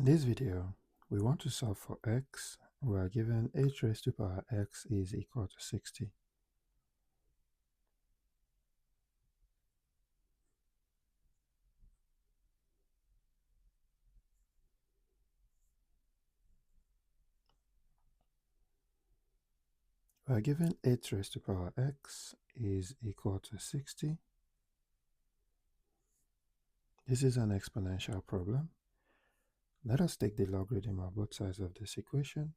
this video, we want to solve for x. We are given h raised to power x is equal to 60. We are given h raised to power x is equal to 60. This is an exponential problem. Let us take the logarithm of both sides of this equation.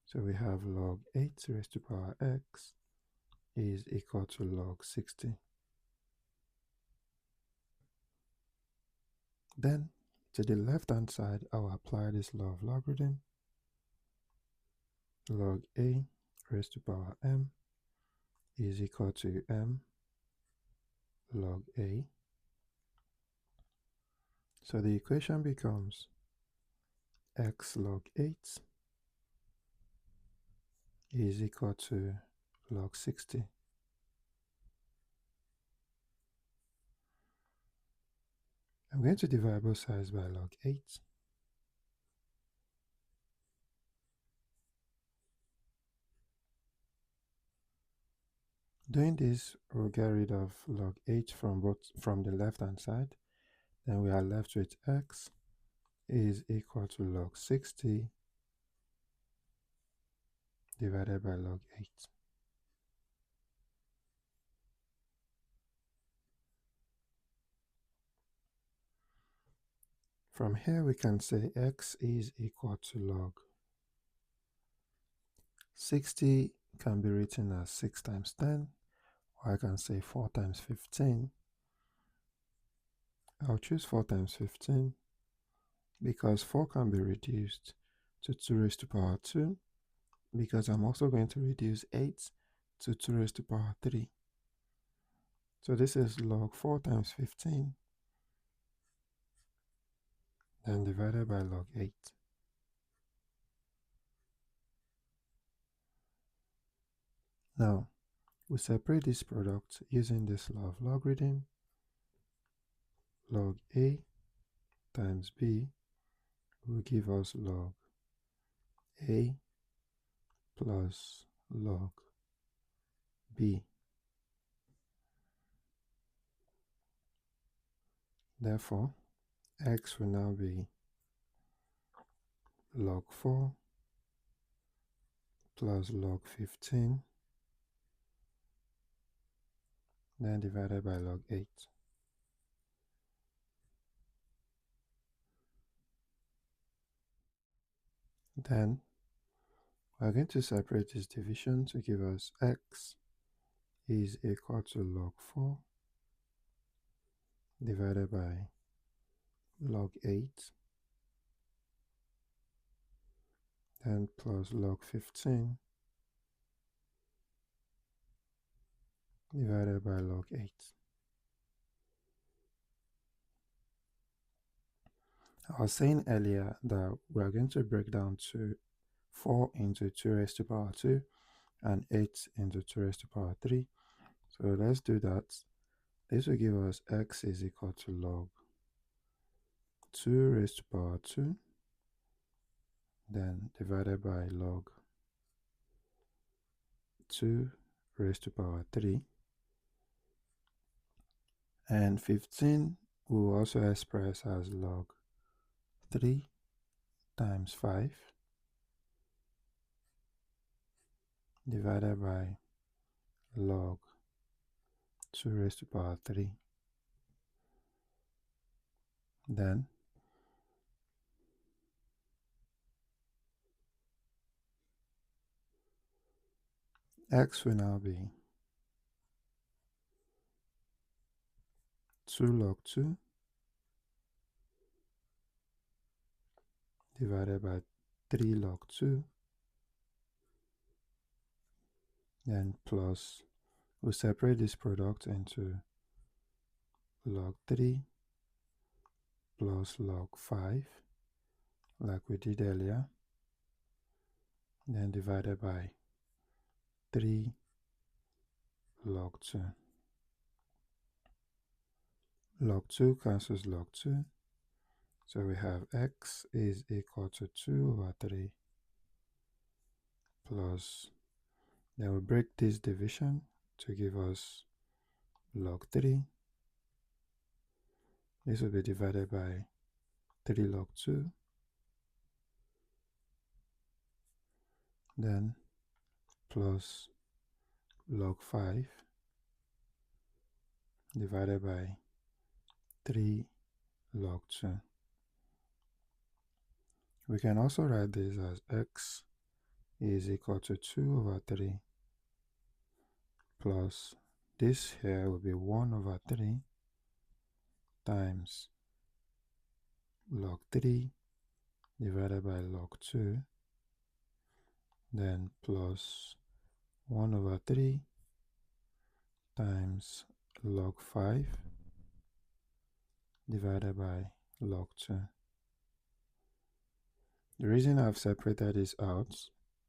So we have log 8 raised to power x is equal to log 60. Then, to the left-hand side, I will apply this law of logarithm. Log a raised to power m is equal to m log a. So the equation becomes x log 8 is equal to log 60. I'm going to divide both sides by log 8. Doing this, we'll get rid of log 8 from the left-hand side. Then we are left with x is equal to log 60 divided by log 8. From here, we can say x is equal to log 60 can be written as 6 times 10, or I can say 4 times 15. I'll choose 4 times 15 because 4 can be reduced to 2 raised to power 2, because I'm also going to reduce 8 to 2 raised to power 3. So this is log 4 times 15, then divided by log 8. Now, we separate this product using this law of logarithm. Log a times b will give us log a plus log b. Therefore, x will now be log 4 plus log 15, then divided by log 8. Then we're going to separate this division to give us x is equal to log 4 divided by log 8, then plus log 15 divided by log 8. I was saying earlier that we are going to break down 4 into 2 raised to power 2 and 8 into 2 raised to power 3. So let's do that. This will give us x is equal to log 2 raised to power 2, then divided by log 2 raised to power 3. And 15 we will also express as log 3 times 5 divided by log 2 raised to power 3. Then x will now be 2 log 2 divided by 3 log 2, then plus, we separate this product into log 3 plus log 5, like we did earlier, then divided by 3 log 2. Log 2 cancels log 2, So we have x is equal to 2 over 3 plus, then we break this division to give us log 3. This will be divided by 3 log 2, then plus log 5 divided by 3 log 2. We can also write this as x is equal to 2 over 3 plus, this here will be 1 over 3 times log 3 divided by log 2, then plus 1 over 3 times log 5 divided by log 2. The reason I've separated this out,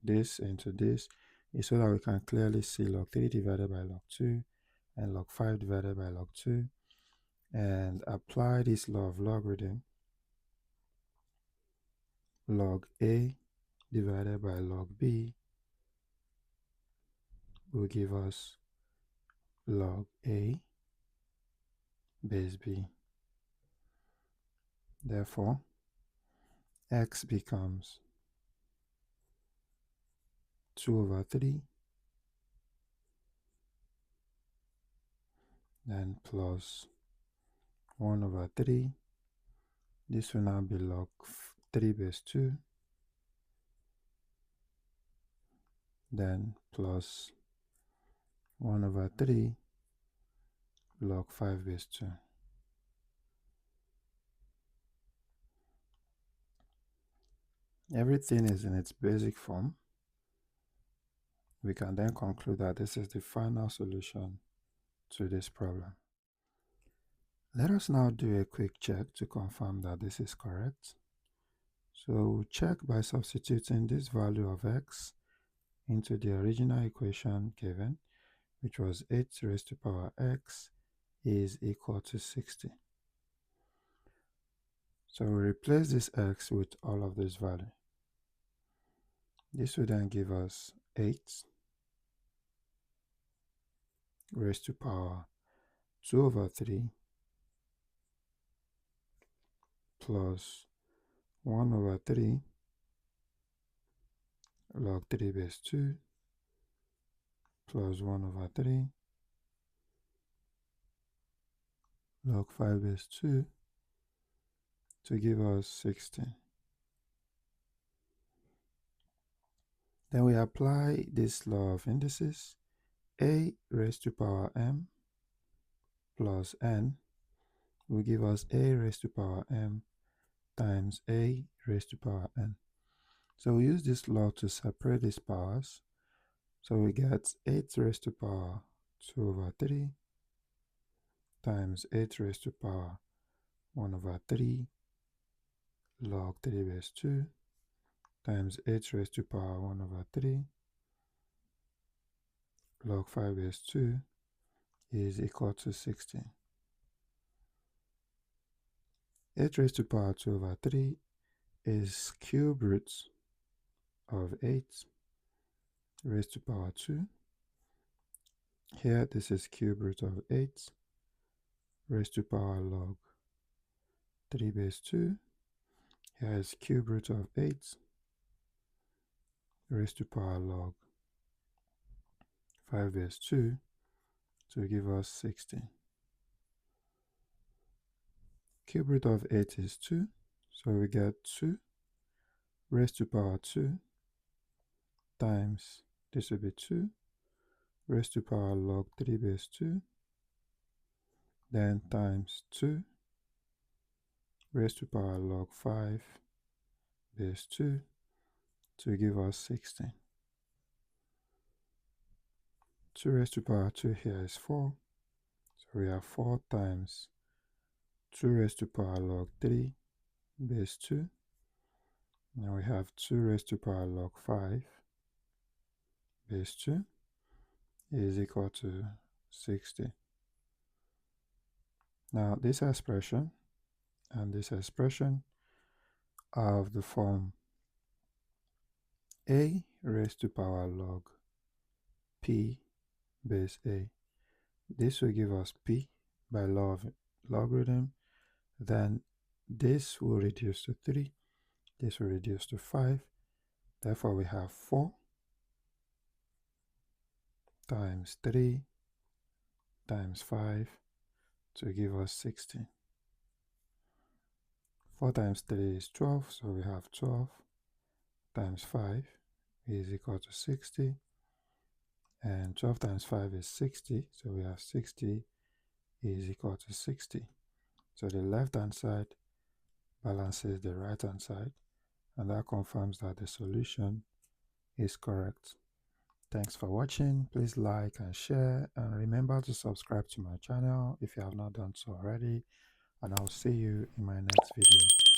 this into this, is so that we can clearly see log 3 divided by log 2 and log 5 divided by log 2, and apply this law of logarithm. Log A divided by log B will give us log A base B. Therefore, x becomes 2 over 3, then plus 1 over 3. This will now be log 3 base 2, then plus 1 over 3 log 5 base 2. Everything is in its basic form. We can then conclude that this is the final solution to this problem. Let us now do a quick check to confirm that this is correct. So we'll check by substituting this value of x into the original equation given, which was 8 raised to power x is equal to 60. So we replace this x with all of this value. This will then give us 8 raised to power 2 over 3 plus 1 over 3 log 3 base 2 plus 1 over 3 log 5 base 2 to give us 60. Then we apply this law of indices. A raised to power m plus n will give us a raised to power m times a raised to power n. So we use this law to separate these powers. So we get 8 raised to power 2 over 3 times 8 raised to power 1 over 3 log 3 base 2 times 8 raised to power 1 over 3 log 5 base 2 is equal to 60. 8 raised to power 2 over 3 is cube root of 8 raised to power 2. Here, this is cube root of 8 raised to power log 3 base 2. Here is cube root of 8 raised to power log 5 base 2 to give us 60. Cube root of 8 is 2, so we get 2 raised to power 2 times, this will be 2 raised to power log 3 base 2, then times 2 raised to power log 5 base 2 to give us 60. 2 raised to power 2 here is 4, so we have 4 times 2 raised to power log 3 base 2. Now we have 2 raised to power log 5 base 2 is equal to 60. Now this expression And this expression of the form a raised to power log p base a. This will give us p by law of logarithm. Then this will reduce to 3. This will reduce to 5. Therefore, we have 4 times 3 times 5 to give us 16. 4 times 3 is 12, so we have 12 times 5 is equal to 60. And 12 times 5 is 60, so we have 60 is equal to 60. So the left-hand side balances the right-hand side, and that confirms that the solution is correct. Thanks for watching. Please like and share, and remember to subscribe to my channel if you have not done so already, and I'll see you in my next video.